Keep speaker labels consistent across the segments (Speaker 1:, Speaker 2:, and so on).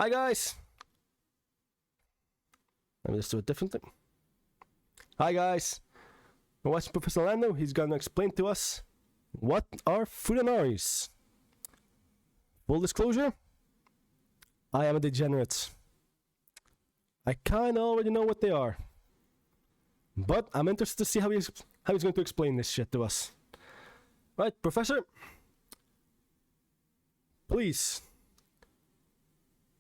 Speaker 1: Hi guys! Let me just do it differently. Hi guys! We're watching Professor Lando. He's gonna explain to us what are Futanaris. Full disclosure, I am a degenerate. I kinda already know what they are. But I'm interested to see how he's going to explain this shit to us. Right, Professor? Please,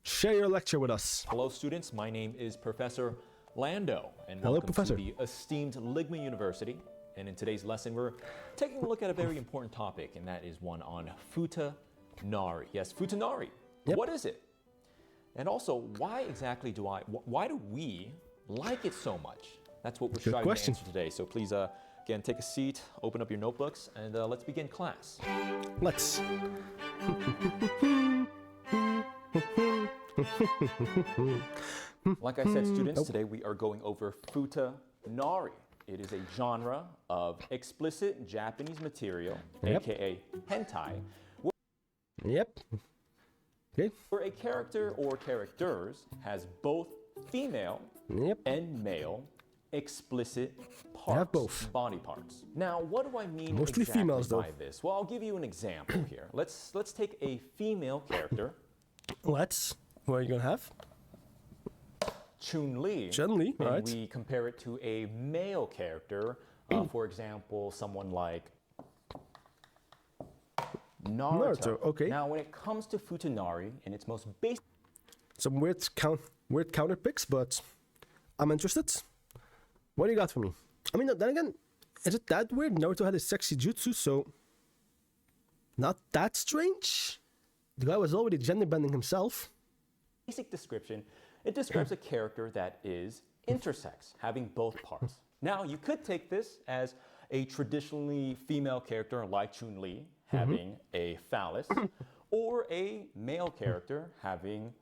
Speaker 1: share your lecture with us.
Speaker 2: Hello students, my name is Professor Lando, and
Speaker 1: Hello,
Speaker 2: welcome
Speaker 1: Professor.
Speaker 2: to the esteemed Ligma University. And in today's lesson, we're taking a look at a very important topic, and that is one on Futanari. Yes, Futanari.
Speaker 1: Yep.
Speaker 2: What is it? And also, why exactly why do we like it so much? That's what we're
Speaker 1: Good
Speaker 2: striving
Speaker 1: question.
Speaker 2: to answer today. So please, again, take a seat, open up your notebooks, and let's begin class.
Speaker 1: Let's.
Speaker 2: Like I said, students, today we are going over Futanari. It is a genre of explicit Japanese material,
Speaker 1: Yep.
Speaker 2: aka hentai,
Speaker 1: Yep. Okay.
Speaker 2: where a character or characters has both female
Speaker 1: Yep.
Speaker 2: and male explicit parts,
Speaker 1: have both.
Speaker 2: body parts. Now, what do I mean
Speaker 1: Mostly
Speaker 2: exactly
Speaker 1: females, though.
Speaker 2: by this? Well, I'll give you an example here. Let's take a female character,
Speaker 1: Let's. What are you gonna have?
Speaker 2: Chun-Li,
Speaker 1: Chun-Li,
Speaker 2: and
Speaker 1: right.
Speaker 2: we compare it to a male character, for example, someone like Naruto.
Speaker 1: okay.
Speaker 2: Now, when it comes to Futanari, in its most basic
Speaker 1: Some weird counter picks, but I'm interested. What do you got for me? I mean, then again, is it that weird? Naruto had a sexy jutsu, so not that strange. The guy was already gender bending himself.
Speaker 2: description, it describes a character that is intersex, having both parts. Now, you could take this as a traditionally female character like Chun-Li having a phallus, or a male character having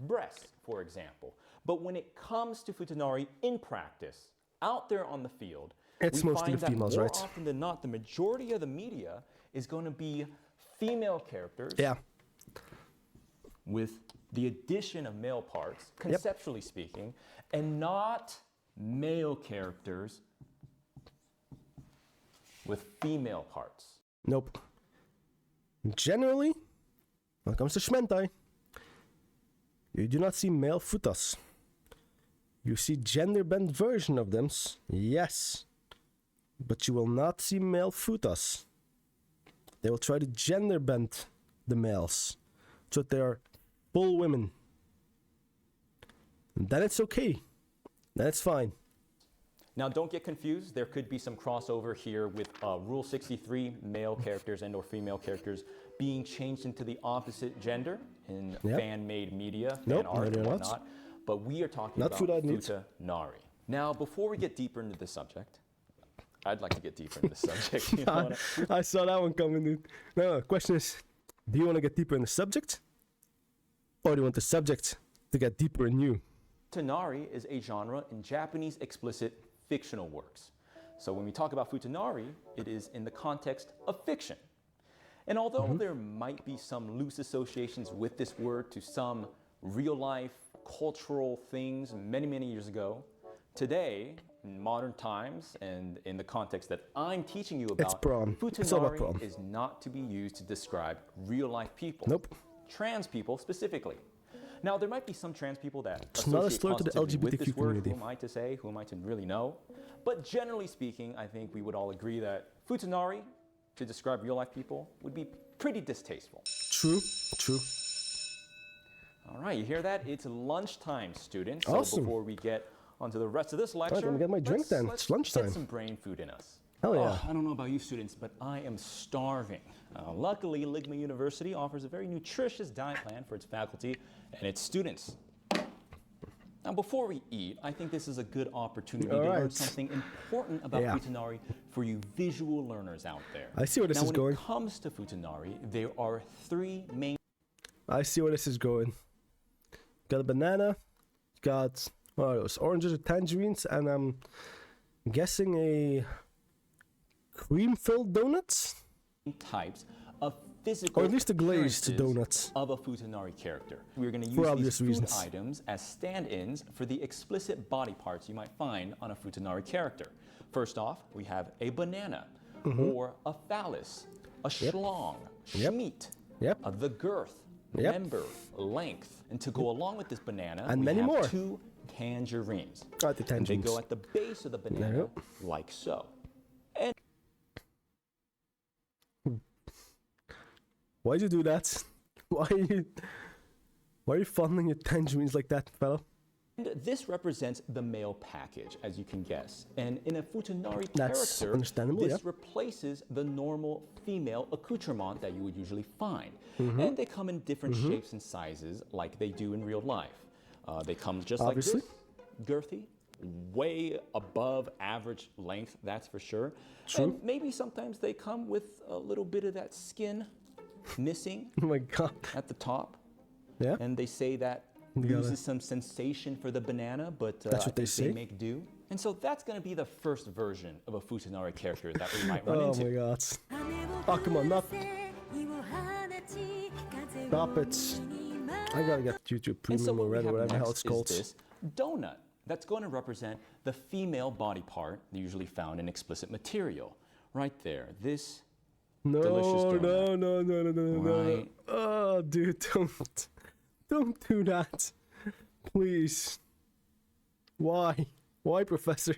Speaker 2: breasts, for example. But when it comes to Futanari in practice, out there on the field,
Speaker 1: It's
Speaker 2: we
Speaker 1: mostly
Speaker 2: find
Speaker 1: the
Speaker 2: that
Speaker 1: females,
Speaker 2: more
Speaker 1: right?
Speaker 2: often than not, the majority of the media is going to be female characters
Speaker 1: Yeah.
Speaker 2: with the addition of male parts, conceptually speaking, and not male characters with female parts.
Speaker 1: Nope. Generally, when it comes to Shmentai, you do not see male futas. You see gender bent version of them, yes. But you will not see male futas. They will try to gender bend the males so that they are full women. And then it's okay. Then it's fine.
Speaker 2: Now, don't get confused. There could be some crossover here with Rule 63, male characters and or female characters being changed into the opposite gender in
Speaker 1: Yep.
Speaker 2: fan-made media,
Speaker 1: Nope,
Speaker 2: fan art,
Speaker 1: no,
Speaker 2: and
Speaker 1: they're not.
Speaker 2: whatnot. But we are talking
Speaker 1: Not
Speaker 2: about
Speaker 1: food I need.
Speaker 2: Futanari. Now, before we get deeper into this subject, I'd like to get deeper into this subject. You know,
Speaker 1: I saw that one coming, dude. No, question is, do you want to get deeper in the subject? Or do you want the subject to get deeper in you?
Speaker 2: Futanari is a genre in Japanese explicit fictional works. So when we talk about Futanari, it is in the context of fiction. And although there might be some loose associations with this word to some real-life cultural things many, many years ago, today, in modern times, and in the context that I'm teaching you about,
Speaker 1: prawn. It's all about
Speaker 2: Futanari
Speaker 1: prawn.
Speaker 2: is not to be used to describe real-life people.
Speaker 1: Nope.
Speaker 2: Trans people specifically. Now, there might be some trans people that
Speaker 1: It's not a
Speaker 2: associate
Speaker 1: slur to the
Speaker 2: positively with
Speaker 1: LGBTQ
Speaker 2: this word.
Speaker 1: community.
Speaker 2: Who am I to say? Who am I to really know? But generally speaking, I think we would all agree that Futanari, to describe real-life people, would be pretty distasteful.
Speaker 1: True, true.
Speaker 2: All right, you hear that? It's lunchtime, students.
Speaker 1: Awesome.
Speaker 2: So before we get onto the rest of this lecture,
Speaker 1: let me get my drink then.
Speaker 2: let's
Speaker 1: It's lunchtime.
Speaker 2: get some brain food in us.
Speaker 1: Hell yeah.
Speaker 2: I don't know about you students, but I am starving. Luckily, Ligma University offers a very nutritious diet plan for its faculty and its students. Now, before we eat, I think this is a good opportunity to learn
Speaker 1: right.
Speaker 2: something important about
Speaker 1: Yeah.
Speaker 2: Futanari for you visual learners out there.
Speaker 1: I see where this
Speaker 2: now,
Speaker 1: is
Speaker 2: when
Speaker 1: going.
Speaker 2: it comes to Futanari, there are three main
Speaker 1: I see where this is going. Got a banana, got what are those, oranges or tangerines, and I'm guessing a cream-filled donuts?
Speaker 2: types of physical
Speaker 1: Or at least the glazed
Speaker 2: appearances
Speaker 1: donuts.
Speaker 2: of a Futanari character. We're going to
Speaker 1: For
Speaker 2: use
Speaker 1: obvious
Speaker 2: these food
Speaker 1: reasons.
Speaker 2: items as stand-ins for the explicit body parts you might find on a Futanari character. First off, we have a banana, or a phallus, a schlong,
Speaker 1: Yep.
Speaker 2: schmeat,
Speaker 1: Yep.
Speaker 2: the girth,
Speaker 1: Yep.
Speaker 2: member, length. And to go along with this banana,
Speaker 1: And
Speaker 2: we
Speaker 1: many
Speaker 2: have
Speaker 1: more.
Speaker 2: 2 tangerines.
Speaker 1: Ah, the
Speaker 2: And they
Speaker 1: tangerines.
Speaker 2: go at the base of the banana,
Speaker 1: Yep.
Speaker 2: like so.
Speaker 1: Why'd you do that? Why are you fondling your tangerines like that, fella?
Speaker 2: And this represents the male package, as you can guess. And in a Futanari
Speaker 1: That's
Speaker 2: character,
Speaker 1: understandable,
Speaker 2: this
Speaker 1: yeah.
Speaker 2: replaces the normal female accoutrement that you would usually find.
Speaker 1: Mm-hmm.
Speaker 2: And they come in different shapes and sizes like they do in real life. They come just
Speaker 1: Obviously.
Speaker 2: like this, girthy, way above average length, that's for sure.
Speaker 1: True.
Speaker 2: And maybe sometimes they come with a little bit of that skin missing
Speaker 1: Oh my god.
Speaker 2: at the top.
Speaker 1: Yeah?
Speaker 2: And they say that
Speaker 1: gotta-
Speaker 2: loses some sensation for the banana, but
Speaker 1: That's what
Speaker 2: I
Speaker 1: they
Speaker 2: think
Speaker 1: say?
Speaker 2: make do. And so that's going to be the first version of a Futanari character that we might run
Speaker 1: Oh
Speaker 2: into.
Speaker 1: my god. Oh, come on, not. Stop it. I gotta get YouTube
Speaker 2: And so
Speaker 1: Premium
Speaker 2: what
Speaker 1: or
Speaker 2: we
Speaker 1: Red or
Speaker 2: have
Speaker 1: whatever the hell
Speaker 2: next
Speaker 1: it's called.
Speaker 2: is this donut. That's going to represent the female body part usually found in explicit material. Right there. This
Speaker 1: No,
Speaker 2: delicious
Speaker 1: no,
Speaker 2: donut.
Speaker 1: no, no, no, no, no.
Speaker 2: Right.
Speaker 1: Oh, dude, don't. Don't do that. Please. Why? Why, Professor?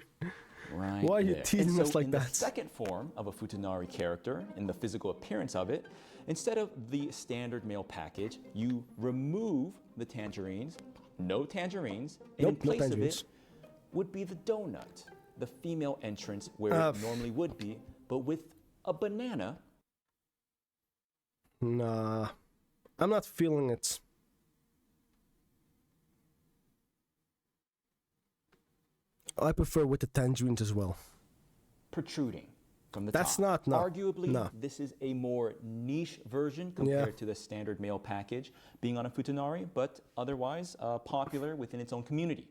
Speaker 2: Right
Speaker 1: Why are you
Speaker 2: there.
Speaker 1: teasing
Speaker 2: And
Speaker 1: us
Speaker 2: so
Speaker 1: like
Speaker 2: in
Speaker 1: that?
Speaker 2: the second form of a Futanari character, in the physical appearance of it, instead of the standard male package, you remove the tangerines, no tangerines, and
Speaker 1: Nope,
Speaker 2: in
Speaker 1: no
Speaker 2: place of
Speaker 1: tangerines.
Speaker 2: it would be the donut, the female entrance where it normally would be, but with a banana.
Speaker 1: Nah. I'm not feeling it. I prefer with the tangerines as well.
Speaker 2: Protruding from the
Speaker 1: That's
Speaker 2: top.
Speaker 1: not- no,
Speaker 2: Arguably,
Speaker 1: no.
Speaker 2: this is a more niche version compared to the standard male package being on a Futanari, but otherwise popular within its own community.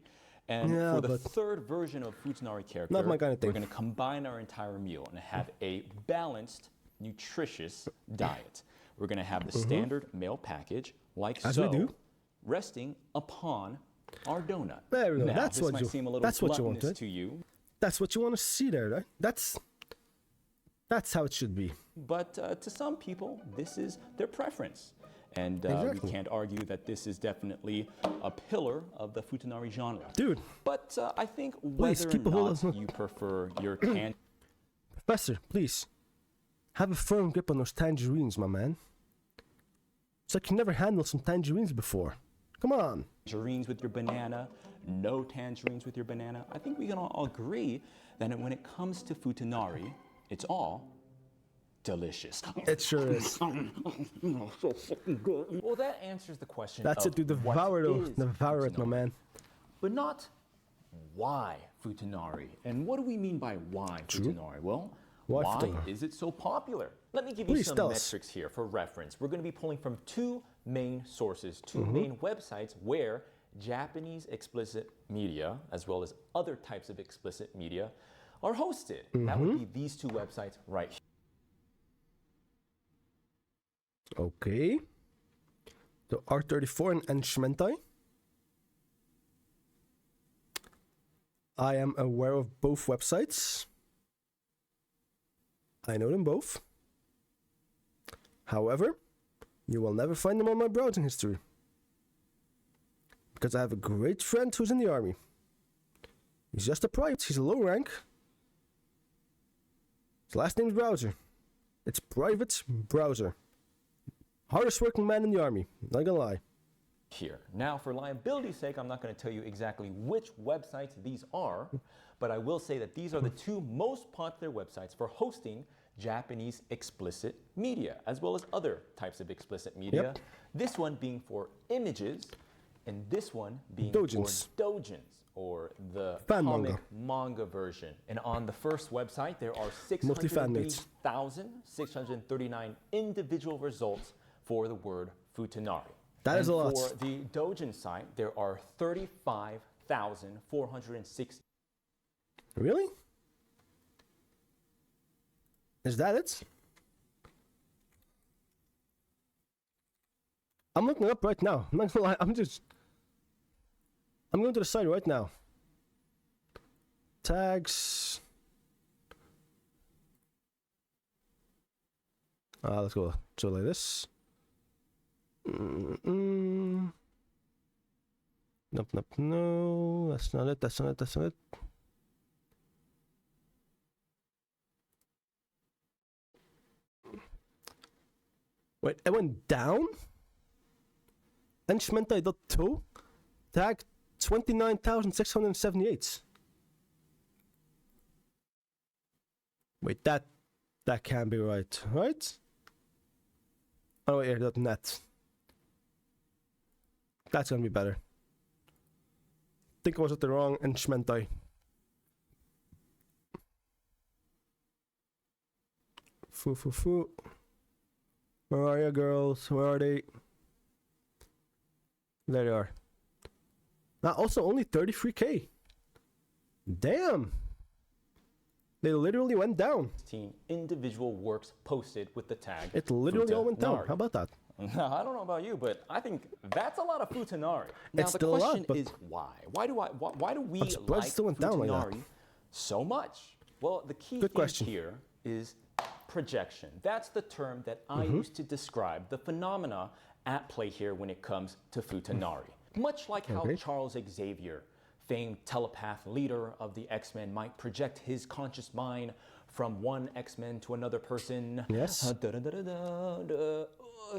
Speaker 2: And
Speaker 1: Yeah,
Speaker 2: for the
Speaker 1: but
Speaker 2: third version of Futanari character,
Speaker 1: not my kinda thing.
Speaker 2: we're going to combine our entire meal and have a balanced, nutritious diet. We're going to have the standard male package, like
Speaker 1: As
Speaker 2: so,
Speaker 1: we do.
Speaker 2: resting upon our donut.
Speaker 1: There we go.
Speaker 2: Now,
Speaker 1: That's
Speaker 2: this
Speaker 1: what
Speaker 2: might
Speaker 1: you-
Speaker 2: seem a little
Speaker 1: that's what you want,
Speaker 2: gluttonous
Speaker 1: right?
Speaker 2: to you,
Speaker 1: That's what you want to see there, right? That's how it should be.
Speaker 2: but to some people, this is their preference. And
Speaker 1: Exactly.
Speaker 2: we can't argue that this is definitely a pillar of the Futanari genre.
Speaker 1: Dude,
Speaker 2: But I think
Speaker 1: Please,
Speaker 2: whether
Speaker 1: keep a
Speaker 2: or
Speaker 1: hold
Speaker 2: not
Speaker 1: on.
Speaker 2: you prefer your can
Speaker 1: Professor, please. Have a firm grip on those tangerines, my man. It's like you never handled some tangerines before. Come on.
Speaker 2: tangerines with your banana, no tangerines with your banana, I think we can all agree that when it comes to Futanari, it's all delicious.
Speaker 1: It sure is.
Speaker 2: Well, that answers the question
Speaker 1: That's
Speaker 2: of
Speaker 1: it, dude.
Speaker 2: what
Speaker 1: Devour it,
Speaker 2: is
Speaker 1: devour it, my
Speaker 2: Futanari.
Speaker 1: man.
Speaker 2: But not why Futanari. And what do we mean by why Futanari? Well,
Speaker 1: Why
Speaker 2: why
Speaker 1: Futanari?
Speaker 2: is it so popular? Let me give you
Speaker 1: Please
Speaker 2: some
Speaker 1: tell us.
Speaker 2: metrics here for reference. We're going to be pulling from 2 main sources, 2
Speaker 1: Mm-hmm.
Speaker 2: main websites where Japanese explicit media, as well as other types of explicit media, are hosted. That would
Speaker 1: Mm-hmm.
Speaker 2: be these 2 websites right here.
Speaker 1: Okay. The R34 and Shmentai. I am aware of both websites. I know them both. However, you will never find them on my browsing history. Because I have a great friend who's in the army. He's just a private, he's a low rank. His last name's Browser. It's Private Browser. Hardest working man in the army, not gonna lie.
Speaker 2: Here. Now, for liability's sake, I'm not going to tell you exactly which websites these are, but I will say that these are the 2 most popular websites for hosting Japanese explicit media, as well as other types of explicit media.
Speaker 1: Yep.
Speaker 2: This one being for images, and this one being
Speaker 1: Doujins.
Speaker 2: for doujins, or the
Speaker 1: Fan
Speaker 2: comic manga version. And on the first website, there are
Speaker 1: Mostly fan mates.
Speaker 2: 603,639 individual results for the word Futanari.
Speaker 1: That is a lot.
Speaker 2: For the Doujin site, there are 35,460.
Speaker 1: Really? Is that it? I'm looking it up right now. I'm not gonna lie. I'm going to the site right now. Tags. Let's go so like this. Nope, nope, no. That's not it. That's not it. That's not it. Wait, it went down? Enchmentai.to? Tag 29,678. Wait, that can't be right, right? Oh, wait, here, .net. That's gonna be better. I think I was at the wrong Enchmentai. Foo. Where are you, girls? Where are they? There they are. Now, also only 33k. Damn. They literally went down.
Speaker 2: 16 individual works posted with the tag.
Speaker 1: It literally all went down.
Speaker 2: Futanari.
Speaker 1: How about that?
Speaker 2: I don't know about you, but I think that's a lot of Futanari. Now
Speaker 1: It's
Speaker 2: the
Speaker 1: still a lot,
Speaker 2: question
Speaker 1: but
Speaker 2: is why? Why do we
Speaker 1: I'm surprised
Speaker 2: like
Speaker 1: it still went down like that.
Speaker 2: Futanari so much? Well, the key
Speaker 1: Good
Speaker 2: thing
Speaker 1: question.
Speaker 2: here is projection. That's the term that I use to describe the phenomena at play here when it comes to Futanari. Much like how
Speaker 1: Okay.
Speaker 2: Charles Xavier, famed telepath leader of the X-Men, might project his conscious mind from one X-Men to another person.
Speaker 1: Yes.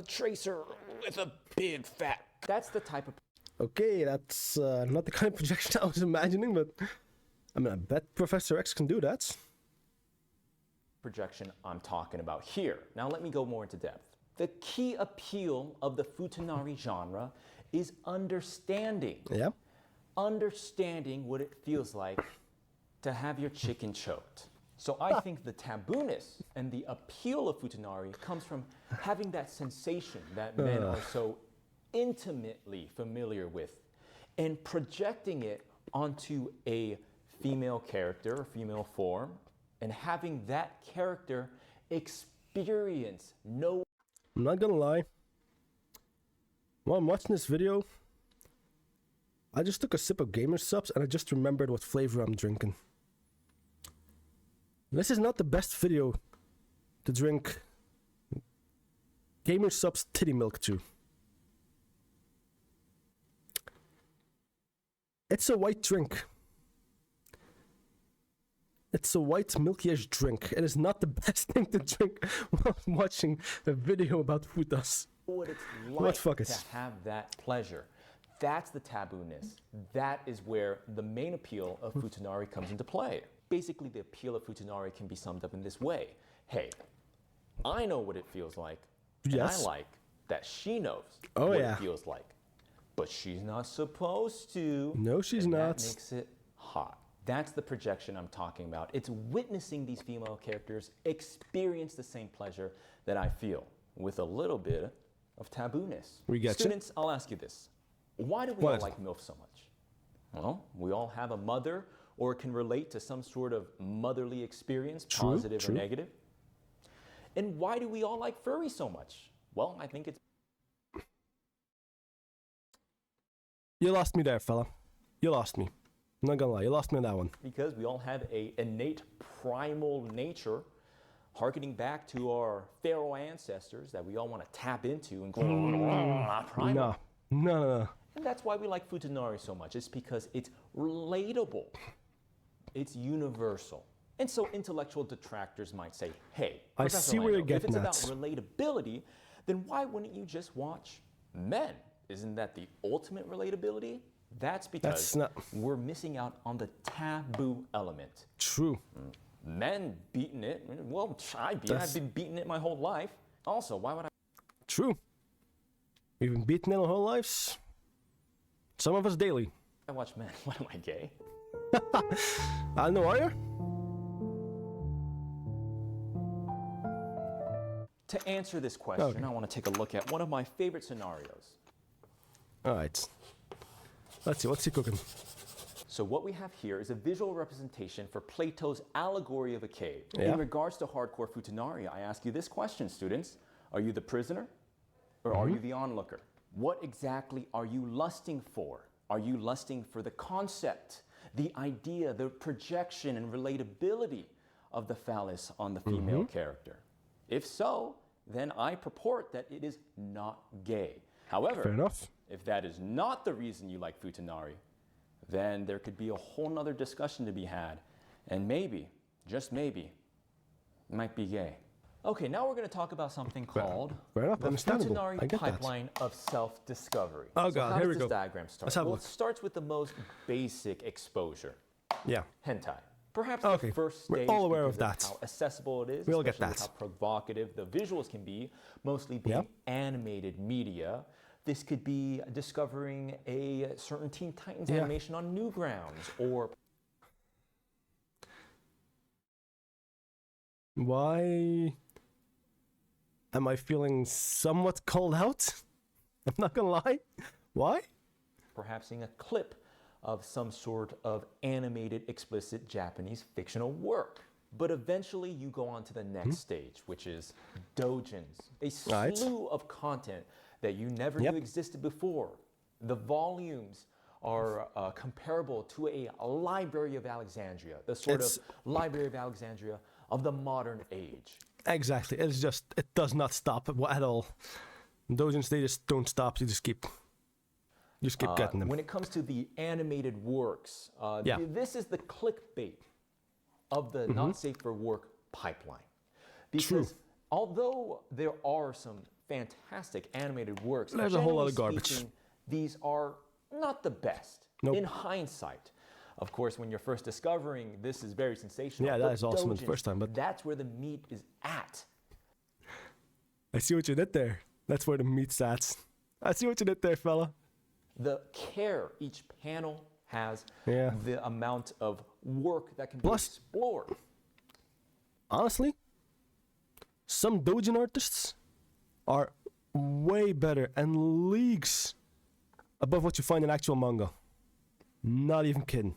Speaker 2: Tracer with a big fat. That's the type of
Speaker 1: Okay, that's not the kind of projection I was imagining, but I mean, I bet Professor X can do that.
Speaker 2: projection I'm talking about here. Now let me go more into depth. The key appeal of the Futanari genre is understanding.
Speaker 1: Yeah.
Speaker 2: Understanding what it feels like to have your chicken choked. So I think the tabooness and the appeal of Futanari comes from having that sensation that men are so intimately familiar with and projecting it onto a female character or female form and having that character experience no.
Speaker 1: I'm not gonna lie. While I'm watching this video, I just took a sip of Gamer Subs and I just remembered what flavor I'm drinking. This is not the best video to drink Gamer Subs titty milk to. It's a white drink. It's a white milky-ish drink. It is not the best thing to drink while watching a video about futas.
Speaker 2: What it's
Speaker 1: What
Speaker 2: like
Speaker 1: fuck
Speaker 2: to
Speaker 1: is?
Speaker 2: have that pleasure. That's the tabooness. That is where the main appeal of Futanari comes into play. Basically, the appeal of Futanari can be summed up in this way. Hey, I know what it feels like, and
Speaker 1: Yes.
Speaker 2: I like that she knows
Speaker 1: Oh,
Speaker 2: what
Speaker 1: yeah.
Speaker 2: it feels like. But she's not supposed to.
Speaker 1: No, she's
Speaker 2: and
Speaker 1: not.
Speaker 2: That makes it hot. That's the projection I'm talking about. It's witnessing these female characters experience the same pleasure that I feel, with a little bit of tabooness.
Speaker 1: We get you.
Speaker 2: Students, I'll ask you this. Why do we
Speaker 1: What?
Speaker 2: all like MILF so much? Well, we all have a mother or can relate to some sort of motherly experience,
Speaker 1: True,
Speaker 2: positive
Speaker 1: true.
Speaker 2: or negative. And why do we all like furry so much? Well, I think it's
Speaker 1: You lost me there, fella. You lost me. I'm not gonna lie, you lost me on that one.
Speaker 2: because we all have a innate primal nature harkening back to our pharaoh ancestors that we all want to tap into and go, primal.
Speaker 1: No.
Speaker 2: And that's why we like Futanari so much. It's because it's relatable. It's universal. And so intellectual detractors might say, hey,
Speaker 1: I
Speaker 2: Professor
Speaker 1: see where you're
Speaker 2: Lando, if
Speaker 1: getting
Speaker 2: it's
Speaker 1: at.
Speaker 2: about relatability, then why wouldn't you just watch Men? Isn't that the ultimate relatability? That's because
Speaker 1: That's not-
Speaker 2: we're missing out on the taboo element.
Speaker 1: True.
Speaker 2: Men beating it, well, I've been beating it my whole life. Also, why would I?
Speaker 1: True. We've been beaten in our whole lives. Some of us daily.
Speaker 2: I watch Men. What am I, gay?
Speaker 1: I don't know, are you?
Speaker 2: To answer this question,
Speaker 1: Okay.
Speaker 2: I want to take a look at one of my favorite scenarios.
Speaker 1: Alright. Let's see, what's he cooking?
Speaker 2: So what we have here is a visual representation for Plato's allegory of a cave.
Speaker 1: Yeah.
Speaker 2: In regards to hardcore Futanari, I ask you this question, students. Are you the prisoner or are you the onlooker? What exactly are you lusting for? Are you lusting for the concept, the idea, the projection and relatability of the phallus on the female character? If so, then I purport that it is not gay. However,
Speaker 1: Fair enough.
Speaker 2: if that is not the reason you like Futanari, then there could be a whole nother discussion to be had. And maybe, just maybe, it might be gay. Okay, now we're going to talk about something called
Speaker 1: fair enough,
Speaker 2: the
Speaker 1: understandable. I
Speaker 2: Futanari
Speaker 1: get that.
Speaker 2: pipeline of self-discovery.
Speaker 1: Oh,
Speaker 2: So
Speaker 1: God,
Speaker 2: how
Speaker 1: here
Speaker 2: does
Speaker 1: we
Speaker 2: this
Speaker 1: go.
Speaker 2: diagram start?
Speaker 1: Let's have a
Speaker 2: Well,
Speaker 1: look.
Speaker 2: it starts with the most basic exposure,
Speaker 1: Yeah.
Speaker 2: hentai. Perhaps
Speaker 1: Okay,
Speaker 2: the first
Speaker 1: we're
Speaker 2: stage
Speaker 1: all aware
Speaker 2: because
Speaker 1: of that.
Speaker 2: how accessible it is,
Speaker 1: We'll get
Speaker 2: especially with
Speaker 1: that.
Speaker 2: how provocative the visuals can be, mostly being
Speaker 1: Yep.
Speaker 2: animated media. This could be discovering a certain Teen Titans
Speaker 1: Yeah.
Speaker 2: animation on Newgrounds, or
Speaker 1: Why am I feeling somewhat called out? I'm not gonna lie. Why?
Speaker 2: perhaps seeing a clip of some sort of animated, explicit Japanese fictional work. But eventually you go on to the next stage, which is doujins, a
Speaker 1: Right.
Speaker 2: slew of content that you never
Speaker 1: Yep.
Speaker 2: knew existed before. The volumes are comparable to a Library of Alexandria, the sort
Speaker 1: It's-
Speaker 2: of Library of Alexandria of the modern age.
Speaker 1: Exactly. It's just, it does not stop at all. Doujins, they just don't stop. You just keep getting them.
Speaker 2: When it comes to the animated works,
Speaker 1: Yeah.
Speaker 2: this is the clickbait of the not safe for work pipeline.
Speaker 1: True.
Speaker 2: Because although there are some fantastic animated works,
Speaker 1: There's a whole lot of
Speaker 2: generally
Speaker 1: garbage.
Speaker 2: speaking, these are not the best.
Speaker 1: Nope.
Speaker 2: In hindsight, of course, when you're first discovering this is very sensational.
Speaker 1: Yeah, that
Speaker 2: but
Speaker 1: is awesome at the
Speaker 2: doujins,
Speaker 1: first time, but-
Speaker 2: that's where the meat is at.
Speaker 1: I see what you did there. That's where the meat's at. I see what you did there, fella.
Speaker 2: The care each panel has,
Speaker 1: Yeah.
Speaker 2: the amount of work that can
Speaker 1: Plus-
Speaker 2: be explored.
Speaker 1: Honestly, some doujin artists are way better and leagues above what you find in actual manga. Not even kidding.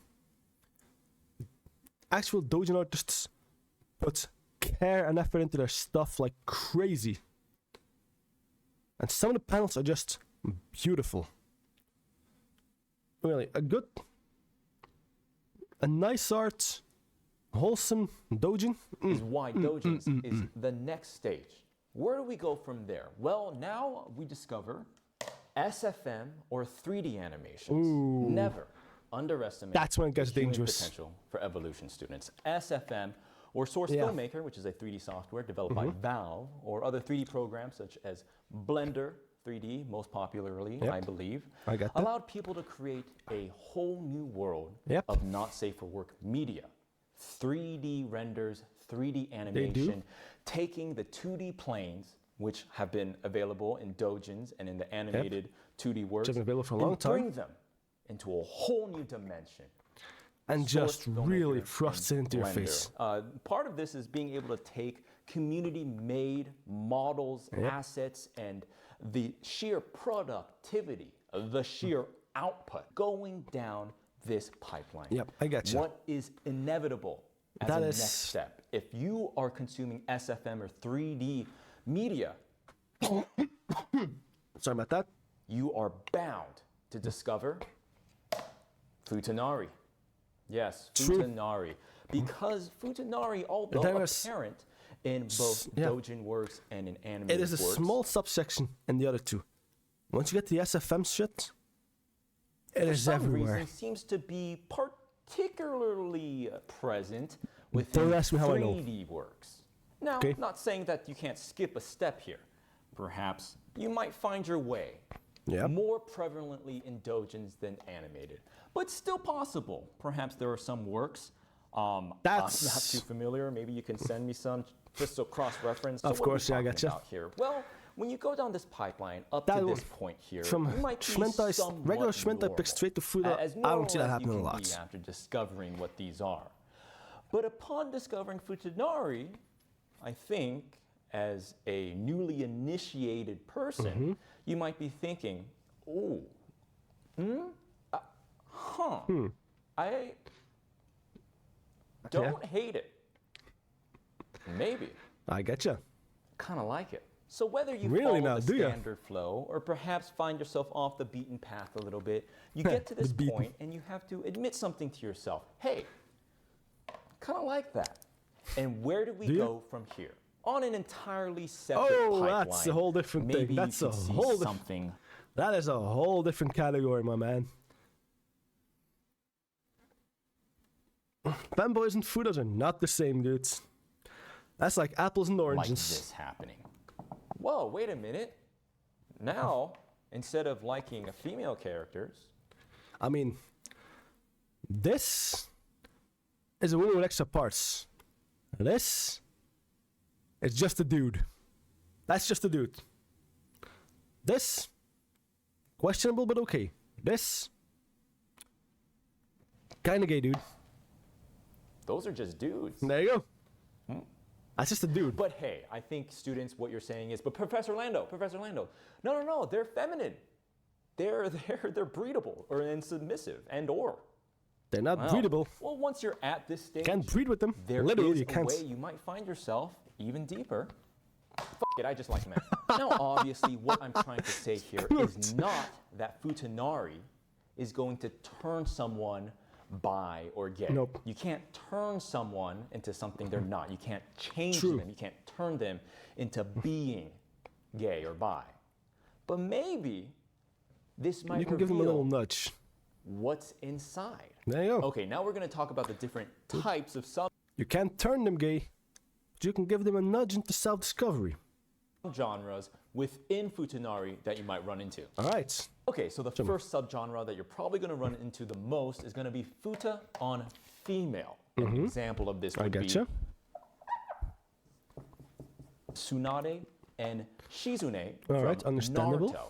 Speaker 1: Actual doujin artists put care and effort into their stuff like crazy. And some of the panels are just beautiful. Really, a nice art, wholesome doujin.
Speaker 2: Is why doujins is the next stage. Where do we go from there? Well, now we discover SFM or 3D animations. Never underestimate
Speaker 1: That's when it gets
Speaker 2: the human
Speaker 1: dangerous.
Speaker 2: potential for evolution students. SFM or Source
Speaker 1: Yeah.
Speaker 2: Filmmaker, which is a 3D software developed by Valve, or other 3D programs such as Blender 3D, most popularly,
Speaker 1: Yep.
Speaker 2: I believe,
Speaker 1: I get that.
Speaker 2: allowed people to create a whole new world
Speaker 1: Yep.
Speaker 2: of not safe for work media. 3D renders, 3D animation, taking the 2D planes, which have been available in doujins and in the animated 2D works,
Speaker 1: been available for a long
Speaker 2: and
Speaker 1: time.
Speaker 2: bring them into a whole new dimension.
Speaker 1: And just
Speaker 2: Source
Speaker 1: really
Speaker 2: Filmmaker
Speaker 1: thrusts it
Speaker 2: and
Speaker 1: into your
Speaker 2: Blender.
Speaker 1: face.
Speaker 2: Part of this is being able to take community-made models, assets, and the sheer productivity, the sheer output going down this pipeline.
Speaker 1: Yep, I get you.
Speaker 2: What is inevitable as
Speaker 1: That
Speaker 2: a
Speaker 1: is-
Speaker 2: next step? If you are consuming SFM or 3D media,
Speaker 1: Sorry about that.
Speaker 2: you are bound to discover Futanari. Yes,
Speaker 1: True.
Speaker 2: Futanari. Because Futanari, although
Speaker 1: There is-
Speaker 2: apparent in both
Speaker 1: yeah.
Speaker 2: doujin works and in animated
Speaker 1: It is a
Speaker 2: works,
Speaker 1: small subsection in the other two. Once you get the SFM shit, it
Speaker 2: for
Speaker 1: is
Speaker 2: some
Speaker 1: everywhere.
Speaker 2: reason seems to be particularly present with
Speaker 1: Don't ask me how I know.
Speaker 2: 3D works. Now,
Speaker 1: Okay.
Speaker 2: not saying that you can't skip a step here. Perhaps you might find your way.
Speaker 1: Yep.
Speaker 2: More prevalently in doujins than animated, but still possible. Perhaps there are some works. I'm not
Speaker 1: That's-
Speaker 2: too familiar. Maybe you can send me some just so cross-reference. So
Speaker 1: Of
Speaker 2: what are we
Speaker 1: course, yeah, I
Speaker 2: talking
Speaker 1: gotcha.
Speaker 2: about here? Well, when you go down this pipeline up
Speaker 1: That
Speaker 2: to
Speaker 1: will-
Speaker 2: this point here,
Speaker 1: From
Speaker 2: you might be
Speaker 1: Shmentai,
Speaker 2: somewhat
Speaker 1: regular Shmentai
Speaker 2: normal.
Speaker 1: pick straight to Fuda,
Speaker 2: As
Speaker 1: I don't see that
Speaker 2: normal as
Speaker 1: happening a
Speaker 2: you can
Speaker 1: lot.
Speaker 2: be after discovering what these are. But upon discovering Futanari, I think as a newly initiated person,
Speaker 1: Mm-hmm.
Speaker 2: you might be thinking, oh, I don't hate it. Maybe.
Speaker 1: I get you.
Speaker 2: Kind of like it. So whether you
Speaker 1: Really
Speaker 2: follow
Speaker 1: now,
Speaker 2: the
Speaker 1: do ya?
Speaker 2: standard flow or perhaps find yourself off the beaten path a little bit, you get to this point and you have to admit something to yourself. Hey, kind of like that. And where do we go from here? On an entirely separate pipeline.
Speaker 1: That's a whole different thing.
Speaker 2: Maybe
Speaker 1: That's
Speaker 2: you
Speaker 1: a
Speaker 2: can see
Speaker 1: whole
Speaker 2: something.
Speaker 1: That is a whole different category, my man. Fanboys and Fudas are not the same, dudes. That's like apples and
Speaker 2: Like
Speaker 1: oranges.
Speaker 2: this happening. Whoa, wait a minute. Now, instead of liking female characters,
Speaker 1: I mean, this is a woman with extra parts. This is just a dude. That's just a dude. This, questionable but okay. This, kinda gay, dude.
Speaker 2: those are just dudes.
Speaker 1: There you go. That's just a dude.
Speaker 2: But hey, I think students, what you're saying is, but Professor Lando, no, they're feminine. They're breedable and submissive or.
Speaker 1: They're not
Speaker 2: Wow.
Speaker 1: breedable.
Speaker 2: Well, once you're at this stage,
Speaker 1: Can't breed with them.
Speaker 2: there
Speaker 1: Literally,
Speaker 2: is
Speaker 1: you
Speaker 2: a
Speaker 1: can't.
Speaker 2: way you might find yourself even deeper. It, I just like men. Now, obviously, what I'm trying to say here is not that Futanari is going to turn someone bi or gay.
Speaker 1: Nope.
Speaker 2: You can't turn someone into something they're not. You can't change
Speaker 1: True.
Speaker 2: them. You can't turn them into being gay or bi. But maybe this might
Speaker 1: You can give them a little
Speaker 2: reveal
Speaker 1: nudge.
Speaker 2: what's inside.
Speaker 1: There you go.
Speaker 2: Okay, now we're going to talk about the different types of
Speaker 1: You can't turn them gay, but you can give them a nudge into self-discovery.
Speaker 2: subgenres within Futanari that you might run into.
Speaker 1: All right.
Speaker 2: Okay, so the first subgenre that you're probably going to run into the most is going to be Futa on female. An example of this
Speaker 1: I
Speaker 2: would be
Speaker 1: gotcha.
Speaker 2: Tsunade and Shizune
Speaker 1: All
Speaker 2: from
Speaker 1: right, understandable.
Speaker 2: Naruto.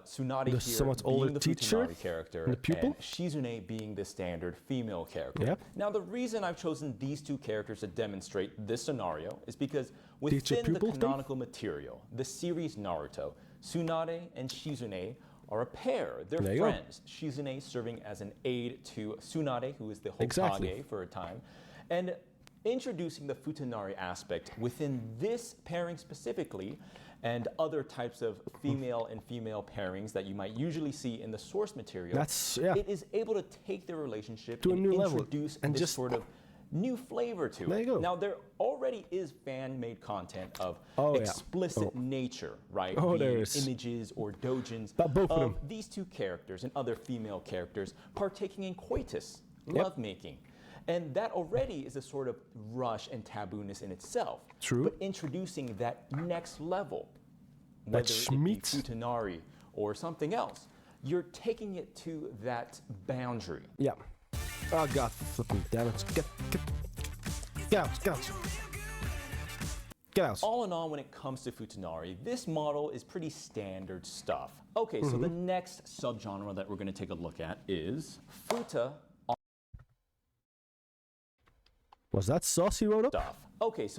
Speaker 2: Tsunade
Speaker 1: The
Speaker 2: here
Speaker 1: somewhat
Speaker 2: being
Speaker 1: older
Speaker 2: the
Speaker 1: teacher
Speaker 2: Futanari character,
Speaker 1: and the pupil.
Speaker 2: and Shizune being the standard female character.
Speaker 1: Yep.
Speaker 2: Now, the reason I've chosen these two characters to demonstrate this scenario is because
Speaker 1: Teacher
Speaker 2: within the
Speaker 1: pupil thing?
Speaker 2: canonical material, the series Naruto, Tsunade and Shizune are a pair. They're
Speaker 1: There you go.
Speaker 2: friends. Shizune serving as an aide to Tsunade, who is the Hokage
Speaker 1: Exactly.
Speaker 2: for a time, and introducing the Futanari aspect within this pairing specifically, and other types of female and female pairings that you might usually see in the source material.
Speaker 1: Yeah.
Speaker 2: It is able to take their relationship
Speaker 1: To a
Speaker 2: and
Speaker 1: new level,
Speaker 2: introduce
Speaker 1: and
Speaker 2: this
Speaker 1: just-
Speaker 2: sort of new flavor to
Speaker 1: There
Speaker 2: it.
Speaker 1: you go.
Speaker 2: Now, there already is fan-made content of
Speaker 1: Oh, yeah.
Speaker 2: explicit nature, right?
Speaker 1: Oh, there
Speaker 2: Being
Speaker 1: is.
Speaker 2: images or doujins
Speaker 1: About both of them.
Speaker 2: these two characters and other female characters partaking in coitus,
Speaker 1: Yep.
Speaker 2: lovemaking. And that already is a sort of rush and tabooness in itself.
Speaker 1: True.
Speaker 2: But introducing that next level, whether it be
Speaker 1: schmeat.
Speaker 2: Futanari or something else, you're taking it to that boundary.
Speaker 1: Yeah. Oh god, flipping damn it. Get out. Get out.
Speaker 2: All in all, when it comes to Futanari, this model is pretty standard stuff. Okay, so the next subgenre that we're going to take a look at is Futa
Speaker 1: Was that sauce he wrote up?
Speaker 2: stuff. Okay, so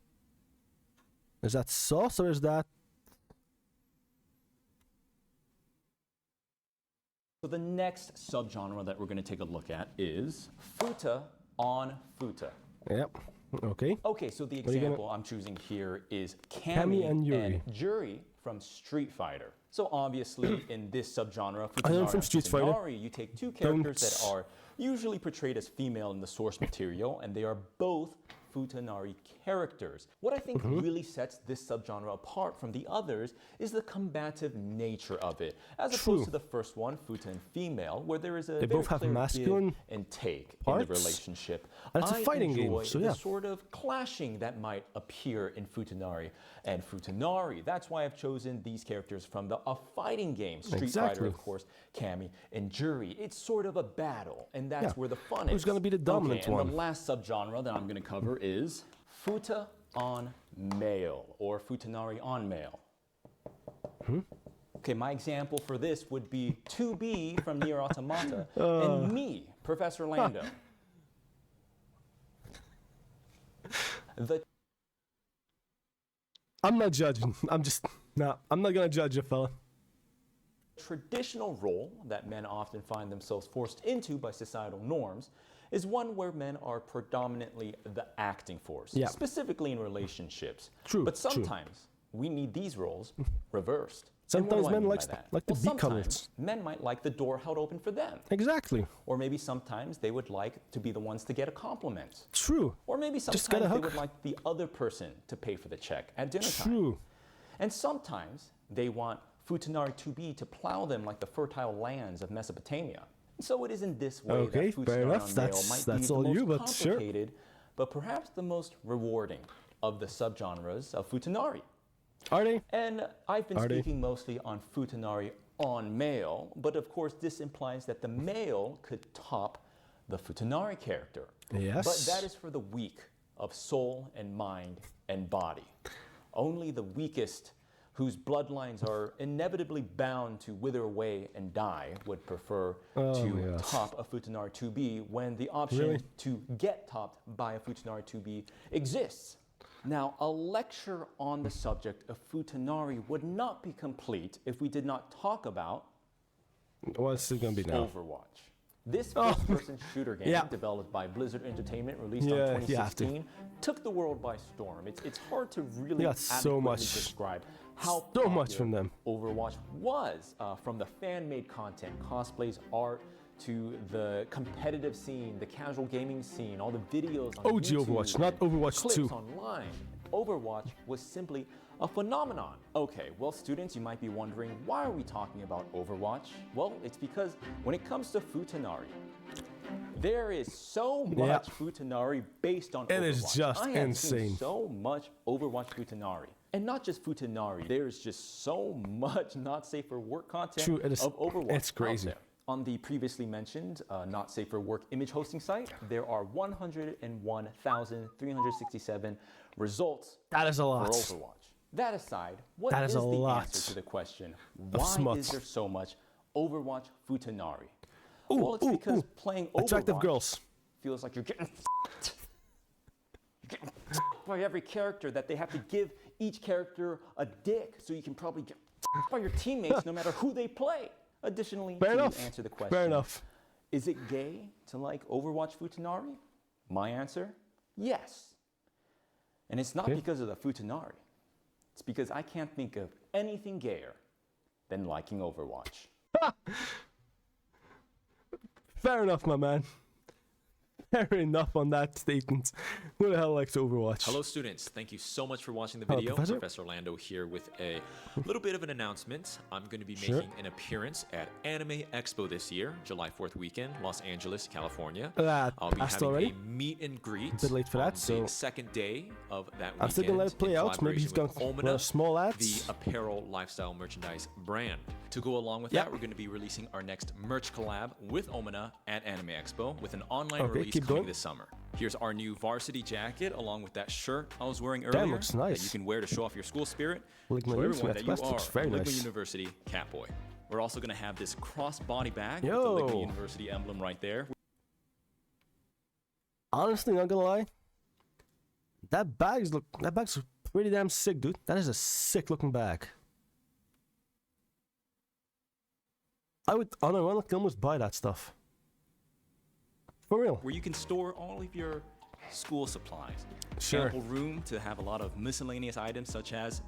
Speaker 1: Is that sauce or is that...
Speaker 2: the next subgenre that we're going to take a look at is Futa on Futa.
Speaker 1: Yep. Okay.
Speaker 2: Okay, so the
Speaker 1: you gonna-
Speaker 2: example I'm choosing here is
Speaker 1: Cammy
Speaker 2: Cammy
Speaker 1: and Yuri.
Speaker 2: Yuri from Street Fighter. So obviously, in this subgenre,
Speaker 1: I am
Speaker 2: Futanari
Speaker 1: from
Speaker 2: and
Speaker 1: Street Fighter.
Speaker 2: Futanari, you take two characters that are usually portrayed as female in the source material, and they are both Futanari characters. What I think really sets this subgenre apart from the others is the combative nature of it, as
Speaker 1: True.
Speaker 2: opposed to the first one, Futa and female, where there is a
Speaker 1: They
Speaker 2: very
Speaker 1: both have
Speaker 2: clear
Speaker 1: masculine
Speaker 2: give and take in
Speaker 1: parts,
Speaker 2: the relationship.
Speaker 1: and it's a
Speaker 2: I
Speaker 1: fighting game,
Speaker 2: enjoy
Speaker 1: so
Speaker 2: the
Speaker 1: yeah.
Speaker 2: sort of clashing that might appear in Futanari and Futanari. That's why I've chosen these characters from a fighting game. Street Fighter,
Speaker 1: Exactly.
Speaker 2: of course, Cammy and Yuri. It's sort of a battle, and that's
Speaker 1: Yeah.
Speaker 2: where the fun is.
Speaker 1: Who's gonna be the dominant
Speaker 2: okay, and
Speaker 1: one?
Speaker 2: the last subgenre that I'm going to cover is Futa on male, or Futanari on male. Okay, my example for this would be 2B from Nier Automata, and me, Professor Lando. The
Speaker 1: I'm not judging. I'm not gonna judge you, fella.
Speaker 2: traditional role that men often find themselves forced into by societal norms is one where men are predominantly the acting force,
Speaker 1: Yeah.
Speaker 2: specifically in relationships.
Speaker 1: True,
Speaker 2: But
Speaker 1: true.
Speaker 2: sometimes we need these roles reversed. And what
Speaker 1: Sometimes
Speaker 2: do I
Speaker 1: men
Speaker 2: mean by
Speaker 1: like
Speaker 2: that?
Speaker 1: the
Speaker 2: Well,
Speaker 1: B colors.
Speaker 2: sometimes men might like the door held open for them.
Speaker 1: Exactly.
Speaker 2: Or maybe sometimes they would like to be the ones to get a compliment.
Speaker 1: True.
Speaker 2: Or maybe
Speaker 1: Just
Speaker 2: sometimes
Speaker 1: get a
Speaker 2: they
Speaker 1: hug.
Speaker 2: would like the other person to pay for the check at dinner time.
Speaker 1: True.
Speaker 2: And sometimes they want Futanari to be to plow them like the fertile lands of Mesopotamia. And so it is in this way
Speaker 1: Okay,
Speaker 2: that
Speaker 1: fair
Speaker 2: Futanari
Speaker 1: enough.
Speaker 2: on
Speaker 1: That's-
Speaker 2: male might
Speaker 1: that's
Speaker 2: be
Speaker 1: all
Speaker 2: the most
Speaker 1: you, but sure.
Speaker 2: complicated, but perhaps the most rewarding of the subgenres of Futanari.
Speaker 1: Are they?
Speaker 2: And I've been
Speaker 1: Are they?
Speaker 2: speaking mostly on Futanari on male, but of course this implies that the male could top the Futanari character.
Speaker 1: Yes.
Speaker 2: But that is for the weak of soul and mind and body. Only the weakest, whose bloodlines are inevitably bound to wither away and die, would prefer to
Speaker 1: yes.
Speaker 2: top a Futanari 2B when the option
Speaker 1: Really?
Speaker 2: to get topped by a Futanari 2B exists. Now, a lecture on the subject of Futanari would not be complete if we did not talk about
Speaker 1: What's it gonna be now?
Speaker 2: Overwatch. This first-person shooter game
Speaker 1: Yeah.
Speaker 2: developed by Blizzard Entertainment, released
Speaker 1: Yeah,
Speaker 2: on
Speaker 1: you have to.
Speaker 2: 2016, took the world by storm. It's hard to really
Speaker 1: You got so
Speaker 2: adequately
Speaker 1: much-
Speaker 2: describe how
Speaker 1: so much
Speaker 2: popular
Speaker 1: from them.
Speaker 2: Overwatch was, from the fan-made content, cosplays, art, to the competitive scene, the casual gaming scene, all the videos on
Speaker 1: OG
Speaker 2: YouTube,
Speaker 1: Overwatch, not
Speaker 2: and
Speaker 1: Overwatch
Speaker 2: clips
Speaker 1: 2.
Speaker 2: online. Overwatch was simply a phenomenon. Okay, well, students, you might be wondering, why are we talking about Overwatch? Well, it's because when it comes to Futanari, there is so much Futanari based on Overwatch.
Speaker 1: It is just
Speaker 2: I have
Speaker 1: insane.
Speaker 2: seen so much Overwatch Futanari. And not just Futanari, there's just so much not safe for work content
Speaker 1: True, it is-
Speaker 2: of Overwatch
Speaker 1: it's crazy.
Speaker 2: out there. On the previously mentioned not safe for work image hosting site, there are 101,367 results
Speaker 1: That is a
Speaker 2: for
Speaker 1: lot.
Speaker 2: Overwatch. That aside, what
Speaker 1: That
Speaker 2: is
Speaker 1: is a
Speaker 2: the
Speaker 1: lot
Speaker 2: answer to the question, why
Speaker 1: smut.
Speaker 2: is there so much Overwatch Futanari?
Speaker 1: Ooh,
Speaker 2: Well, it's
Speaker 1: ooh,
Speaker 2: because
Speaker 1: ooh.
Speaker 2: playing
Speaker 1: Attractive
Speaker 2: Overwatch
Speaker 1: girls.
Speaker 2: feels like you're getting by every character, that they have to give each character a dick so you can probably get by your teammates no matter who they play. Additionally,
Speaker 1: Fair
Speaker 2: to
Speaker 1: enough.
Speaker 2: answer the question,
Speaker 1: Fair enough.
Speaker 2: is it gay to like Overwatch Futanari? My answer, yes. And it's not
Speaker 1: Okay.
Speaker 2: because of the Futanari. It's because I can't think of anything gayer than liking Overwatch.
Speaker 1: Fair enough, my man. Fair enough on that statement. Who the hell likes Overwatch?
Speaker 3: Hello students, thank you so much for watching the
Speaker 1: Hello,
Speaker 3: video.
Speaker 1: Professor.
Speaker 3: Lando here with a little bit of an announcement. I'm going to be
Speaker 1: Sure.
Speaker 3: making an appearance at Anime Expo this year, July 4th weekend, Los Angeles, California.
Speaker 1: That
Speaker 3: I'll be
Speaker 1: passed
Speaker 3: having
Speaker 1: already.
Speaker 3: a meet and greet
Speaker 1: Bit late for
Speaker 3: on
Speaker 1: that, so
Speaker 3: the second day of that weekend.
Speaker 1: I'm still gonna let it play
Speaker 3: in
Speaker 1: out. Maybe he's
Speaker 3: collaboration
Speaker 1: gonna
Speaker 3: with
Speaker 1: run
Speaker 3: Omina,
Speaker 1: a small ads.
Speaker 3: the apparel lifestyle merchandise brand. To go along with
Speaker 1: Yep.
Speaker 3: that, we're going to be releasing our next merch collab with Omina at Anime Expo with an online
Speaker 1: Okay,
Speaker 3: release
Speaker 1: keep
Speaker 3: coming
Speaker 1: going.
Speaker 3: this summer. Here's our new varsity jacket along with that shirt I was wearing earlier.
Speaker 1: Damn, looks
Speaker 3: That
Speaker 1: nice.
Speaker 3: you can wear to show off your school spirit.
Speaker 1: Ligma
Speaker 3: Show
Speaker 1: Youth,
Speaker 3: everyone that you
Speaker 1: West
Speaker 3: are
Speaker 1: looks very
Speaker 3: a Ligma
Speaker 1: nice.
Speaker 3: University Catboy. We're also going to have this cross-body bag with
Speaker 1: Yo.
Speaker 3: the Ligma University emblem right there.
Speaker 1: Honestly, not gonna lie. That bag's pretty damn sick, dude. That is a sick looking bag. I would unironically almost buy that stuff. For real.
Speaker 3: Where you can store all of your school supplies.
Speaker 1: Sure.
Speaker 3: Ample room to have a lot of miscellaneous items such as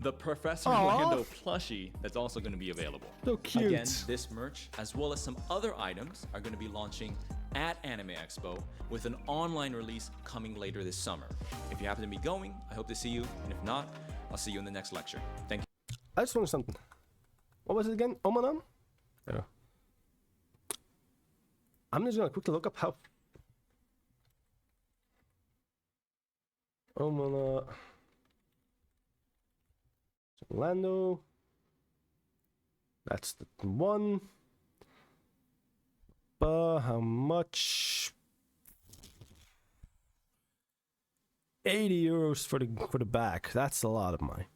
Speaker 3: the Professor
Speaker 1: Aw.
Speaker 3: Lando plushie that's also going to be available.
Speaker 1: So cute.
Speaker 3: Again, this merch, as well as some other items, are going to be launching at Anime Expo with an online release coming later this summer. If you happen to be going, I hope to see you, and if not, I'll see you in the next lecture. Thank you.
Speaker 1: I just wanted something. What was it again? Omanam? Yeah. I'm just gonna quickly look up how. Omana. Lando. That's the one. How much? 80 euros for the back. That's a lot of money.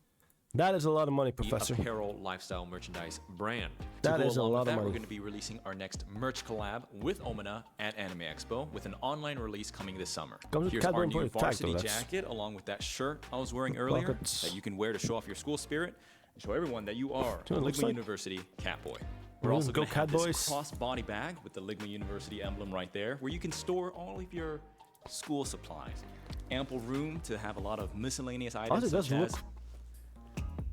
Speaker 1: That is a lot of money, Professor.
Speaker 3: The apparel lifestyle merchandise brand.
Speaker 1: That
Speaker 3: to go
Speaker 1: is a
Speaker 3: along
Speaker 1: lot
Speaker 3: with
Speaker 1: of
Speaker 3: that,
Speaker 1: money.
Speaker 3: We're going to be releasing our next merch collab with Omina at Anime Expo with an online release coming this summer.
Speaker 1: Comes with
Speaker 3: Here's
Speaker 1: Cadbury
Speaker 3: our new
Speaker 1: Employee tag,
Speaker 3: varsity
Speaker 1: though, that's-
Speaker 3: jacket along with that shirt I was wearing earlier
Speaker 1: Pockets.
Speaker 3: that you can wear to show off your school spirit and show everyone that you are
Speaker 1: Dude,
Speaker 3: a
Speaker 1: it looks
Speaker 3: Ligma
Speaker 1: like-
Speaker 3: University Catboy.
Speaker 1: We're
Speaker 3: We're also
Speaker 1: gonna
Speaker 3: going
Speaker 1: go
Speaker 3: to have
Speaker 1: Catboys.
Speaker 3: this cross-body bag with the Ligma University emblem right there where you can store all of your school supplies. ample room to have a lot of miscellaneous items,
Speaker 1: it does
Speaker 3: such as
Speaker 1: look-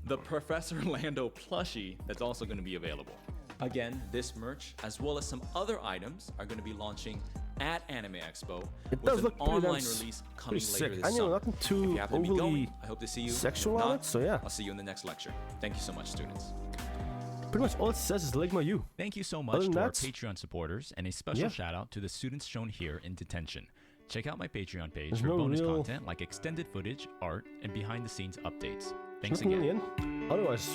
Speaker 3: the Professor Lando plushie that's also going to be available. Again, this merch, as well as some other items, are going to be launching at Anime Expo
Speaker 1: It
Speaker 3: with
Speaker 1: does
Speaker 3: an
Speaker 1: look pretty
Speaker 3: online
Speaker 1: damn
Speaker 3: release
Speaker 1: pretty
Speaker 3: coming
Speaker 1: sick.
Speaker 3: later this
Speaker 1: I know
Speaker 3: summer.
Speaker 1: nothing
Speaker 3: If
Speaker 1: too
Speaker 3: you happen to be
Speaker 1: overly
Speaker 3: going, I hope to see you. And if
Speaker 1: sexual on
Speaker 3: not,
Speaker 1: it, so yeah.
Speaker 3: I'll see you in the next lecture. Thank you so much, students.
Speaker 1: Pretty much all it says is Ligma U.
Speaker 4: Thank you so
Speaker 1: Other
Speaker 4: much
Speaker 1: than
Speaker 4: to our
Speaker 1: that-
Speaker 4: Patreon supporters, and a special
Speaker 1: Yeah.
Speaker 4: shout out to the students shown here in detention. Check out my Patreon page
Speaker 1: There's
Speaker 4: for
Speaker 1: no
Speaker 4: bonus
Speaker 1: real-
Speaker 4: content like extended footage, art, and behind the scenes updates. Thanks
Speaker 1: Nothing
Speaker 4: again.
Speaker 1: really in. Otherwise,